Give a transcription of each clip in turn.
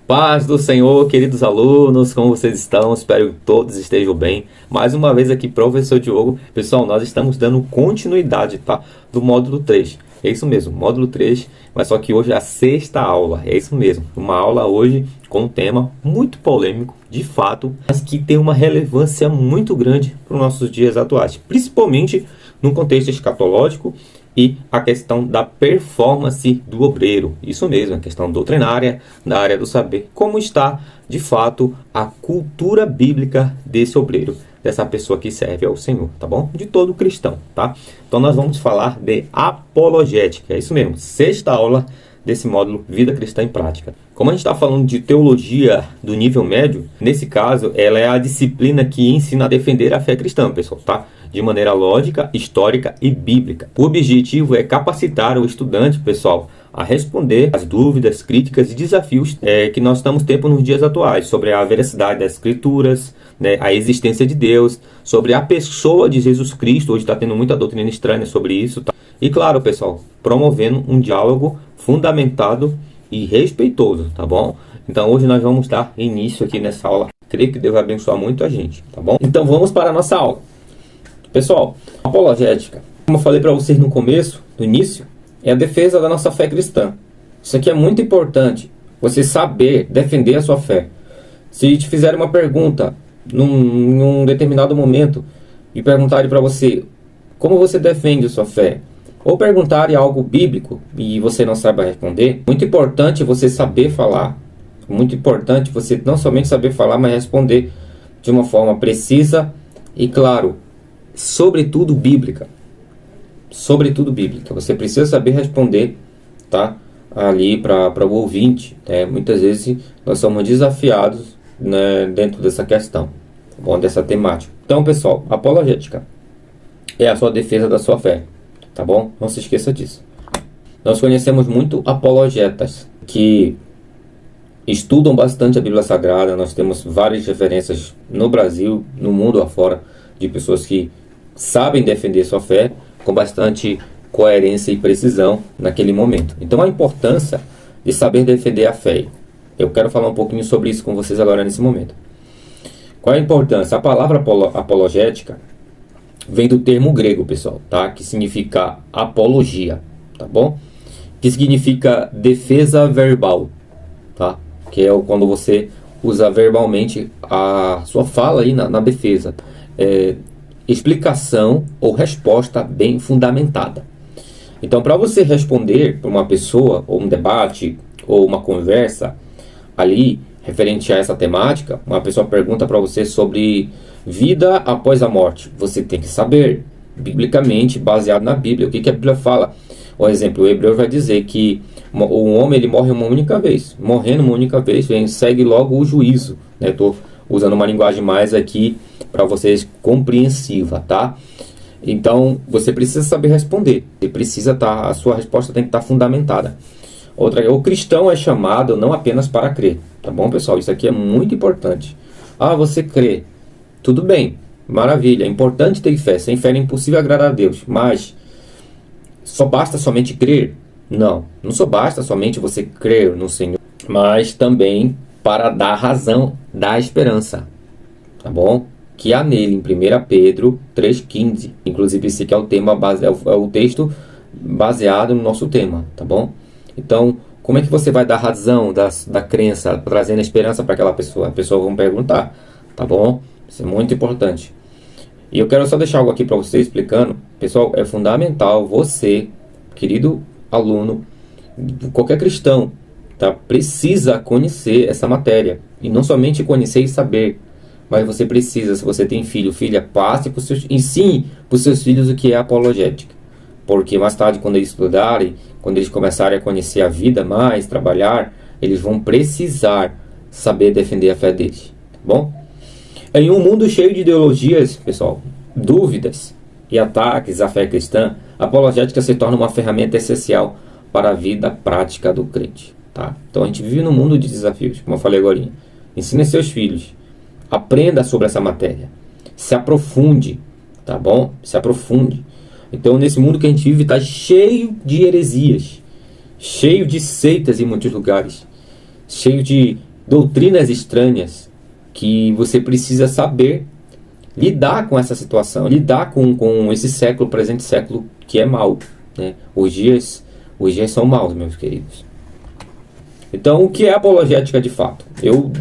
Paz do Senhor, queridos alunos, como vocês estão? Espero que todos estejam bem. Mais uma vez aqui, professor Diogo. Pessoal, nós estamos dando continuidade, tá? Do módulo 3. É isso mesmo, módulo 3, mas só que hoje é a sexta aula. É isso mesmo, uma aula hoje com um tema muito polêmico, de fato, mas que tem uma relevância muito grande para os nossos dias atuais, principalmente no contexto escatológico e a questão da performance do obreiro. Isso mesmo, a questão doutrinária, da área do saber. Como está, de fato, a cultura bíblica desse obreiro, dessa pessoa que serve ao Senhor, tá bom? De todo cristão, tá? Então nós vamos falar de apologética, é isso mesmo, sexta aula desse módulo Vida Cristã em Prática. Como a gente está falando de teologia do nível médio, nesse caso, ela é a disciplina que ensina a defender a fé cristã, pessoal, tá? De maneira lógica, histórica e bíblica. O objetivo é capacitar o estudante, pessoal, a responder às dúvidas, críticas e desafios que nós estamos tendo nos dias atuais, sobre a veracidade das escrituras, né, a existência de Deus, sobre a pessoa de Jesus Cristo. Hoje está tendo muita doutrina estranha sobre isso, tá? E claro, pessoal, promovendo um diálogo fundamentado e respeitoso, tá bom? Então hoje nós vamos dar início aqui nessa aula. Creio que Deus vai abençoar muito a gente, tá bom? Então vamos para a nossa aula. Pessoal, apologética, como eu falei para vocês no começo, no início, é a defesa da nossa fé cristã. Isso aqui é muito importante, você saber defender a sua fé. Se te fizerem uma pergunta num determinado momento e perguntarem para você como você defende a sua fé, ou perguntarem algo bíblico e você não sabe responder, muito importante você saber falar. Muito importante você não somente saber falar, mas responder de uma forma precisa e, claro, sobretudo bíblica. Sobretudo bíblica. Você precisa saber responder, tá? Ali para o ouvinte. Muitas vezes nós somos desafiados, né, dentro dessa questão, tá bom? Dessa temática. Então, pessoal, apologética é a sua defesa da sua fé, tá bom? Não se esqueça disso. Nós conhecemos muito apologetas que estudam bastante a Bíblia Sagrada. Nós temos várias referências no Brasil, no mundo afora, de pessoas que sabem defender sua fé com bastante coerência e precisão naquele momento. Então a importância de saber defender a fé. Eu quero falar um pouquinho sobre isso com vocês agora nesse momento. Qual é a importância? A palavra apologética vem do termo grego, pessoal, tá? Que significa apologia, tá bom? Que significa defesa verbal, tá? Que é quando você usa verbalmente a sua fala aí na defesa. Explicação ou resposta bem fundamentada. Então, para você responder para uma pessoa, ou um debate, ou uma conversa ali referente a essa temática, uma pessoa pergunta para você sobre vida após a morte. Você tem que saber, biblicamente, baseado na Bíblia, o que a Bíblia fala. Por exemplo, o Hebreu vai dizer que o homem ele morre uma única vez. Morrendo uma única vez, segue logo o juízo. Estou usando uma linguagem mais aqui para vocês compreensiva, tá? Então, você precisa saber responder. Você precisa a sua resposta tem que estar fundamentada. O cristão é chamado não apenas para crer, tá bom, pessoal? Isso aqui é muito importante. Você crê. Tudo bem, maravilha. É importante ter fé. Sem fé é impossível agradar a Deus. Mas só basta somente crer? Não só basta somente você crer no Senhor, mas também para dar razão da esperança, tá bom? Que há nele, em 1 Pedro 3,15. Inclusive esse aqui é o tema é o texto baseado no nosso tema, tá bom? Então, como é que você vai dar razão da crença, trazendo esperança para aquela pessoa? A pessoa vai perguntar, tá bom? Isso é muito importante. E eu quero só deixar algo aqui para você explicando. Pessoal, é fundamental você, querido aluno, qualquer cristão, tá? Precisa conhecer essa matéria. E não somente conhecer e saber, mas você precisa, se você tem filho, filha, ensine para os seus filhos o que é apologética. Porque mais tarde, quando eles estudarem, quando eles começarem a conhecer a vida mais, trabalhar, eles vão precisar saber defender a fé deles, tá bom? Em um mundo cheio de ideologias, pessoal, dúvidas e ataques à fé cristã, a apologética se torna uma ferramenta essencial para a vida prática do crente, tá? Então a gente vive num mundo de desafios, como eu falei agora. Ensine seus filhos, aprenda sobre essa matéria, se aprofunde, tá bom? Se aprofunde. Então nesse mundo que a gente vive está cheio de heresias, cheio de seitas em muitos lugares, cheio de doutrinas estranhas que você precisa saber lidar com essa situação, lidar com esse século, presente século que é mau, né? Os dias são maus, meus queridos. Então, o que é apologética de fato? Eu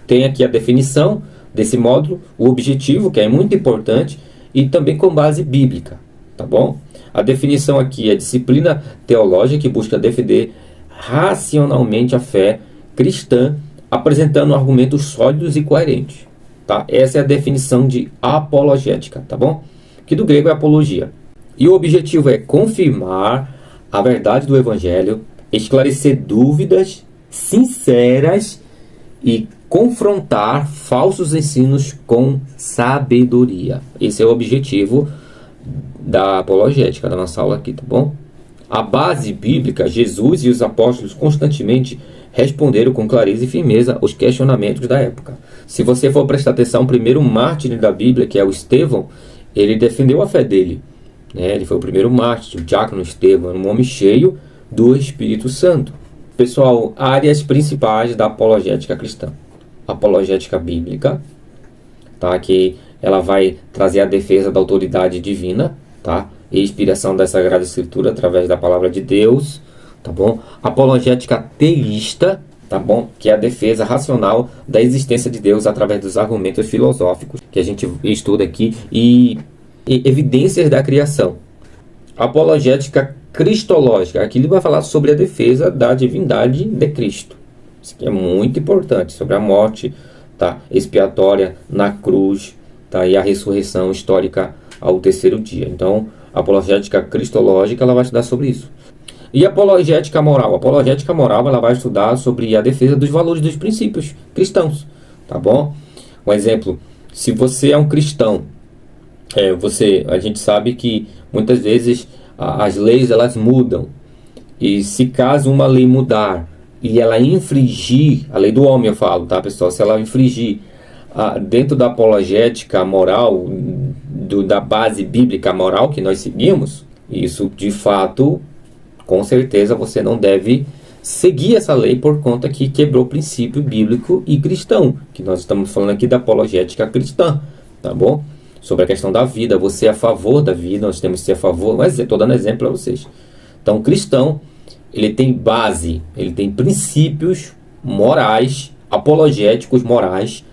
tenho aqui a definição desse módulo, o objetivo, que é muito importante, e também com base bíblica, tá bom? A definição aqui é disciplina teológica que busca defender racionalmente a fé cristã, apresentando argumentos sólidos e coerentes, tá? Essa é a definição de apologética, tá bom? Que do grego é apologia. E o objetivo é confirmar a verdade do evangelho, esclarecer dúvidas sinceras e confrontar falsos ensinos com sabedoria. Esse é o objetivo da apologética da nossa aula aqui, tá bom? A base bíblica, Jesus e os apóstolos constantemente responderam com clareza e firmeza os questionamentos da época. Se você for prestar atenção, o primeiro mártir da Bíblia, que é o Estevão, ele defendeu a fé dele, né? Ele foi o primeiro mártir, o diácono Estevão, um homem cheio do Espírito Santo. Pessoal, áreas principais da apologética cristã. Apologética bíblica, tá? Que ela vai trazer a defesa da autoridade divina, tá? E inspiração da Sagrada Escritura através da palavra de Deus, tá bom? Apologética teísta, tá bom? Que é a defesa racional da existência de Deus através dos argumentos filosóficos que a gente estuda aqui e evidências da criação. Apologética cristológica, aqui ele vai falar sobre a defesa da divindade de Cristo. Isso aqui é muito importante, sobre a morte, tá, expiatória na cruz, tá, e a ressurreição histórica ao terceiro dia. Então, a apologética cristológica ela vai estudar sobre isso. E a apologética moral? A apologética moral ela vai estudar sobre a defesa dos valores dos princípios cristãos, tá bom? Um exemplo, se você é um cristão, a gente sabe que muitas vezes as leis elas mudam, e se caso uma lei mudar e ela infringir, a lei do homem eu falo, tá pessoal, se ela infringir dentro da apologética moral, da base bíblica moral que nós seguimos, isso de fato, com certeza você não deve seguir essa lei por conta que quebrou o princípio bíblico e cristão, que nós estamos falando aqui da apologética cristã, tá bom? Sobre a questão da vida, você é a favor da vida, nós temos que ser a favor, mas estou dando exemplo para vocês. Então, o cristão, ele tem base, ele tem princípios morais, apologéticos morais,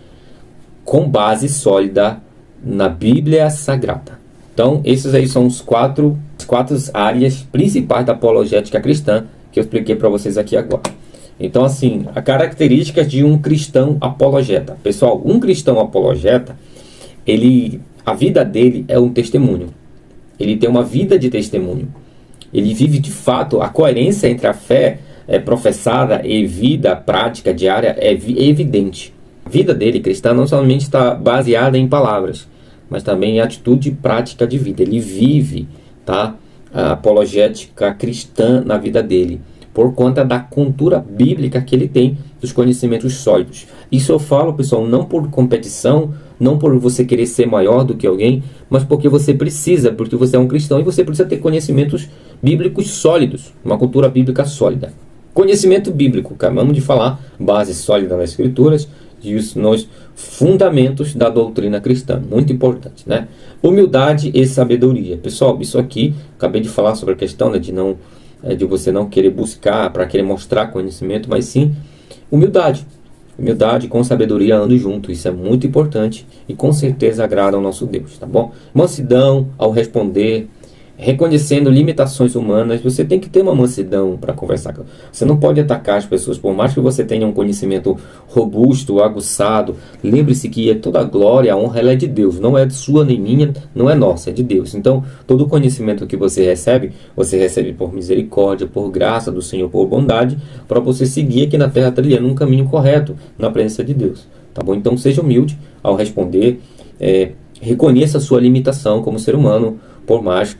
com base sólida na Bíblia Sagrada. Então, esses aí são as quatro áreas principais da apologética cristã que eu expliquei para vocês aqui agora. Então, assim, a característica de um cristão apologeta. Pessoal, um cristão apologeta, a vida dele é um testemunho. Ele tem uma vida de testemunho. Ele vive de fato a coerência entre a fé professada e vida prática diária é evidente. A vida dele cristã não somente está baseada em palavras, mas também em atitude e prática de vida. Ele vive, tá, a apologética cristã na vida dele, por conta da cultura bíblica que ele tem, dos conhecimentos sólidos. Isso eu falo, pessoal, não por competição, não por você querer ser maior do que alguém, mas porque você é um cristão e você precisa ter conhecimentos bíblicos sólidos, uma cultura bíblica sólida. Conhecimento bíblico, acabamos de falar, base sólida nas escrituras e nos fundamentos da doutrina cristã, muito importante, né? Humildade e sabedoria. Pessoal, isso aqui, acabei de falar sobre a questão, né, de você não querer buscar para querer mostrar conhecimento, mas sim humildade. Humildade com sabedoria andam junto, isso é muito importante e com certeza agrada ao nosso Deus, tá bom? Mansidão ao responder, reconhecendo limitações humanas. Você tem que ter uma mansidão para conversar. Você não pode atacar as pessoas, por mais que você tenha um conhecimento robusto, aguçado. Lembre-se que toda a glória, a honra, ela é de Deus, não é sua nem minha, não é nossa, é de Deus. Então, todo o conhecimento que você recebe por misericórdia, por graça do Senhor, por bondade, para você seguir aqui na terra trilhando um caminho correto na presença de Deus, tá bom? Então, seja humilde ao responder, reconheça a sua limitação como ser humano, por mais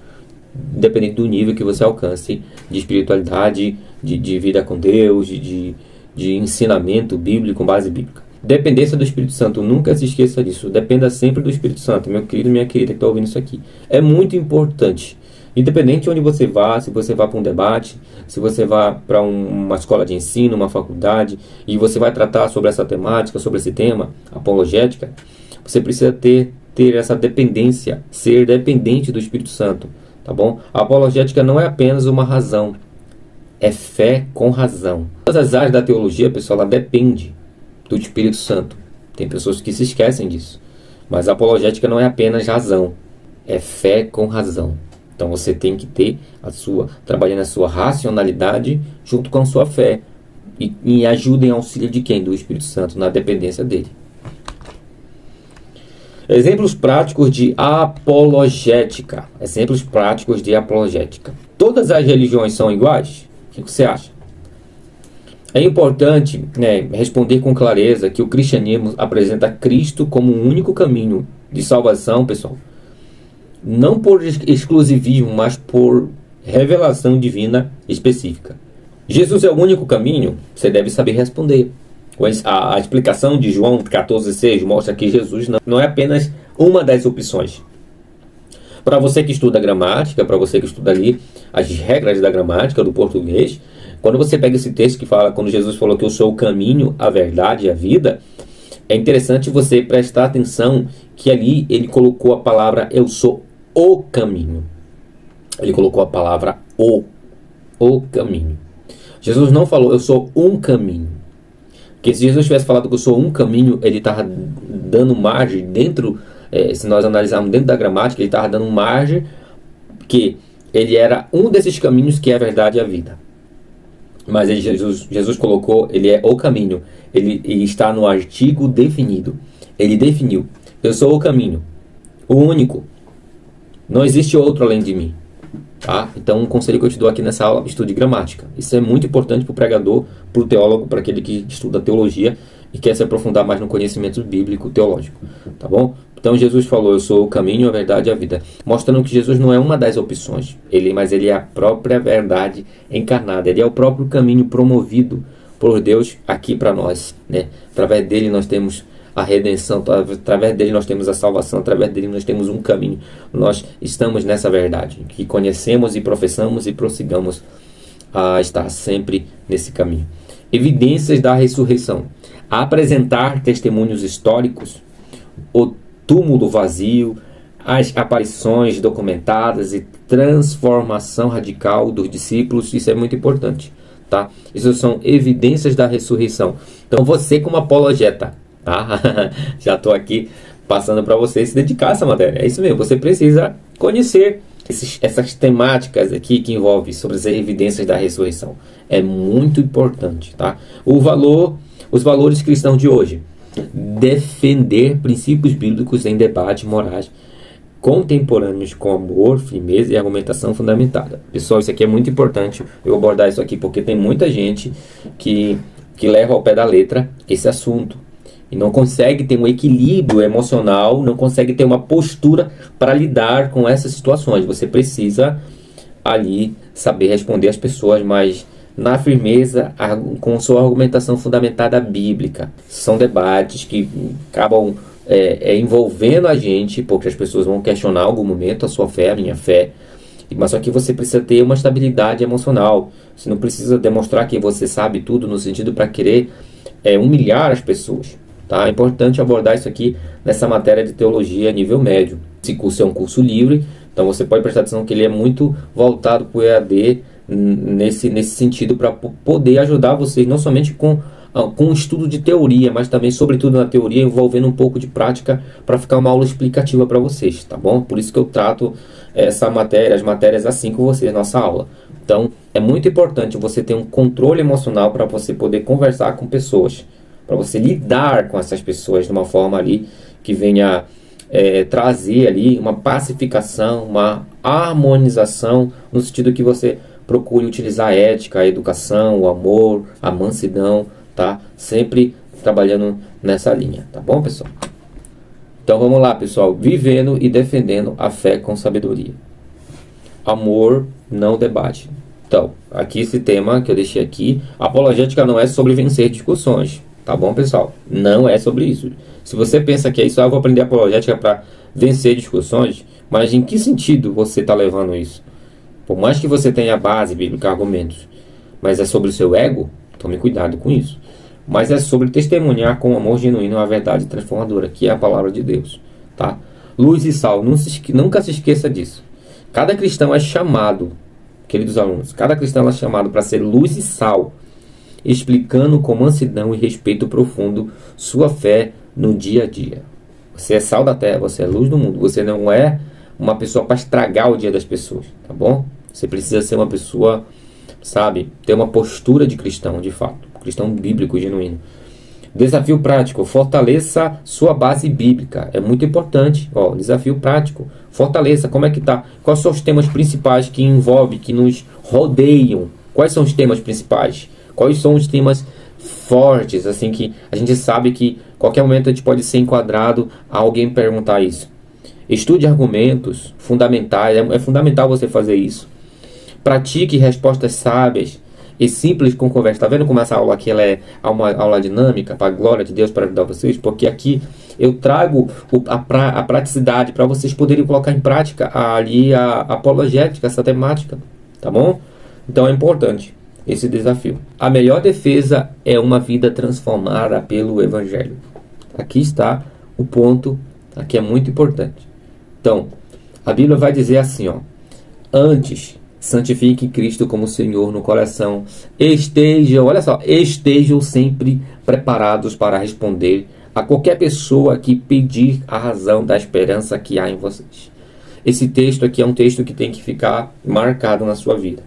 independente do nível que você alcance de espiritualidade, de vida com Deus, de ensinamento bíblico, com base bíblica. Dependência do Espírito Santo, nunca se esqueça disso. Dependa sempre do Espírito Santo, meu querido, minha querida que está ouvindo isso aqui. É muito importante. Independente de onde você vá, se você vá para um debate, se você vá para uma escola de ensino, uma faculdade, e você vai tratar sobre essa temática, sobre esse tema, apologética, você precisa ter essa dependência, ser dependente do Espírito Santo, tá bom? A apologética não é apenas uma razão, é fé com razão. Todas as áreas da teologia, pessoal, ela depende do Espírito Santo. Tem pessoas que se esquecem disso. Mas a apologética não é apenas razão, é fé com razão. Então você tem que ter trabalhando a sua racionalidade junto com a sua fé. E ajuda em auxílio de quem? Do Espírito Santo, na dependência dele. Exemplos práticos de apologética. Exemplos práticos de apologética. Todas as religiões são iguais? O que você acha? É importante, responder com clareza que o cristianismo apresenta Cristo como o único caminho de salvação, pessoal. Não por exclusivismo, mas por revelação divina específica. Jesus é o único caminho? Você deve saber responder. A explicação de João 14,6 mostra que Jesus não é apenas uma das opções. Para você que estuda gramática, para você que estuda ali as regras da gramática do português, quando você pega esse texto que fala, quando Jesus falou que eu sou o caminho, a verdade e a vida, é interessante você prestar atenção que ali ele colocou a palavra eu sou o caminho. Ele colocou a palavra o caminho. Jesus não falou eu sou um caminho. Porque se Jesus tivesse falado que eu sou um caminho, ele estava dando margem dentro, se nós analisarmos dentro da gramática, ele estava dando margem que ele era um desses caminhos que é a verdade e a vida. Mas Jesus colocou, ele é o caminho. Ele está no artigo definido. Ele definiu, eu sou o caminho, o único. Não existe outro além de mim. Tá? Então, um conselho que eu te dou aqui nessa aula, estude gramática. Isso é muito importante para o pregador, para o teólogo, para aquele que estuda teologia e quer se aprofundar mais no conhecimento bíblico teológico. Tá bom? Então, Jesus falou, eu sou o caminho, a verdade e a vida. Mostrando que Jesus não é uma das opções, mas ele é a própria verdade encarnada. Ele é o próprio caminho promovido por Deus aqui para nós. Através dele nós temos a redenção, através dele nós temos a salvação, através dele nós temos um caminho. Nós estamos nessa verdade, que conhecemos e professamos e prossigamos a estar sempre nesse caminho. Evidências da ressurreição. Apresentar testemunhos históricos, o túmulo vazio, as aparições documentadas e transformação radical dos discípulos, isso é muito importante. Tá? Isso são evidências da ressurreição. Então você como apologeta, tá? Já estou aqui passando para você se dedicar a essa matéria. É isso mesmo, você precisa conhecer essas temáticas aqui que envolvem sobre as evidências da ressurreição. É muito importante, tá? Os valores cristãos de hoje. Defender princípios bíblicos em debate morais contemporâneos com amor, firmeza e argumentação fundamentada. Pessoal, isso aqui é muito importante eu abordar isso aqui, porque tem muita gente que leva ao pé da letra esse assunto e não consegue ter um equilíbrio emocional, não consegue ter uma postura para lidar com essas situações. Você precisa ali saber responder às pessoas, mas na firmeza, com sua argumentação fundamentada bíblica. São debates que acabam envolvendo a gente, porque as pessoas vão questionar em algum momento a sua fé, a minha fé. Mas só que você precisa ter uma estabilidade emocional. Você não precisa demonstrar que você sabe tudo no sentido para querer humilhar as pessoas. Tá? É importante abordar isso aqui nessa matéria de teologia a nível médio. Esse curso é um curso livre, então você pode prestar atenção que ele é muito voltado para o EAD nesse sentido, para poder ajudar vocês não somente com o estudo de teoria, mas também, sobretudo na teoria, envolvendo um pouco de prática para ficar uma aula explicativa para vocês, tá bom? Por isso que eu trato as matérias assim com vocês, nossa aula. Então, é muito importante você ter um controle emocional para você poder conversar com pessoas, para você lidar com essas pessoas de uma forma ali que venha trazer ali uma pacificação, uma harmonização, no sentido que você procure utilizar a ética, a educação, o amor, a mansidão, tá? Sempre trabalhando nessa linha, tá bom, pessoal? Então vamos lá, pessoal. Vivendo e defendendo a fé com sabedoria. Amor, não debate. Então, aqui esse tema que eu deixei aqui, apologética não é sobre vencer discussões, tá bom, pessoal? Não é sobre isso. Se você pensa que é isso, eu vou aprender apologética para vencer discussões, mas em que sentido você está levando isso? Por mais que você tenha base bíblica, argumentos, mas é sobre o seu ego, tome cuidado com isso. Mas é sobre testemunhar com amor genuíno a verdade transformadora, que é a palavra de Deus, tá? Luz e sal, nunca se esqueça disso. Cada cristão é chamado, queridos alunos, cada cristão é chamado para ser luz e sal, explicando com mansidão e respeito profundo sua fé no dia a dia. Você é sal da terra, você é luz do mundo, você não é uma pessoa para estragar o dia das pessoas, tá bom? Você precisa ser uma pessoa, sabe, ter uma postura de cristão, de fato, cristão bíblico genuíno. Desafio prático, fortaleça sua base bíblica, é muito importante. Ó, desafio prático, fortaleça, como é que tá? Quais são os temas principais que envolvem, que nos rodeiam? Quais são os temas principais? Quais são os temas fortes, assim, que a gente sabe que qualquer momento a gente pode ser enquadrado a alguém perguntar isso. Estude argumentos fundamentais, é fundamental você fazer isso. Pratique respostas sábias e simples com conversa. Tá vendo como essa aula aqui ela é uma aula dinâmica, para a glória de Deus, para ajudar vocês? Porque aqui eu trago a praticidade para vocês poderem colocar em prática ali a apologética, essa temática, tá bom? Então é importante esse desafio. A melhor defesa é uma vida transformada pelo Evangelho. Aqui está o ponto, aqui é muito importante. Então, a Bíblia vai dizer assim, ó: antes, santifique Cristo como Senhor no coração. Estejam sempre preparados para responder a qualquer pessoa que pedir a razão da esperança que há em vocês. Esse texto aqui é um texto que tem que ficar marcado na sua vida.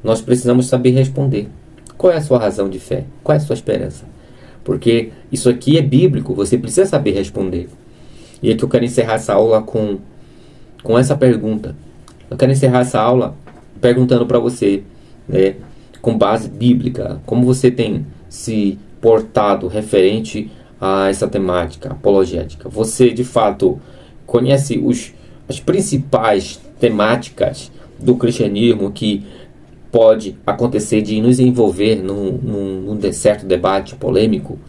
Nós precisamos saber responder. Qual é a sua razão de fé? Qual é a sua esperança? Porque isso aqui é bíblico, você precisa saber responder. E aqui eu quero encerrar essa aula com essa pergunta. Eu quero encerrar essa aula perguntando para você, né, com base bíblica, como você tem se portado referente a essa temática apologética. Você, de fato, conhece as principais temáticas do cristianismo que pode acontecer de nos envolver num certo debate polêmico,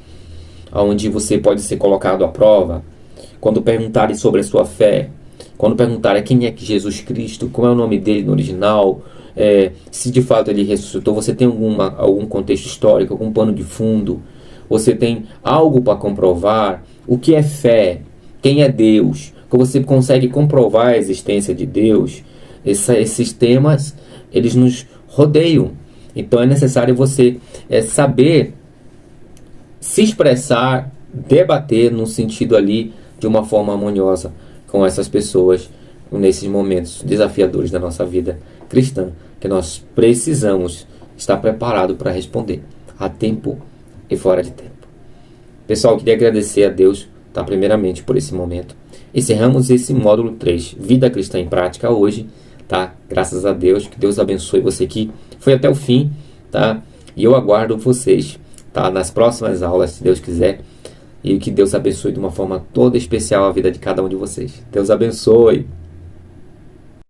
onde você pode ser colocado à prova, quando perguntarem sobre a sua fé, quando perguntarem quem é Jesus Cristo, como é o nome dele no original, se de fato ele ressuscitou, você tem algum contexto histórico, algum pano de fundo, você tem algo para comprovar, o que é fé, quem é Deus, como você consegue comprovar a existência de Deus. Esses temas, eles nos rodeiam. Então é necessário você saber se expressar, debater no sentido ali de uma forma harmoniosa com essas pessoas nesses momentos desafiadores da nossa vida cristã, que nós precisamos estar preparados para responder a tempo e fora de tempo. Pessoal, queria agradecer a Deus, tá, primeiramente por esse momento. Encerramos esse módulo 3, Vida Cristã em Prática, hoje, tá? Graças a Deus, que Deus abençoe você que foi até o fim, tá? E eu aguardo vocês, tá, nas próximas aulas, se Deus quiser. E que Deus abençoe de uma forma toda especial a vida de cada um de vocês. Deus abençoe.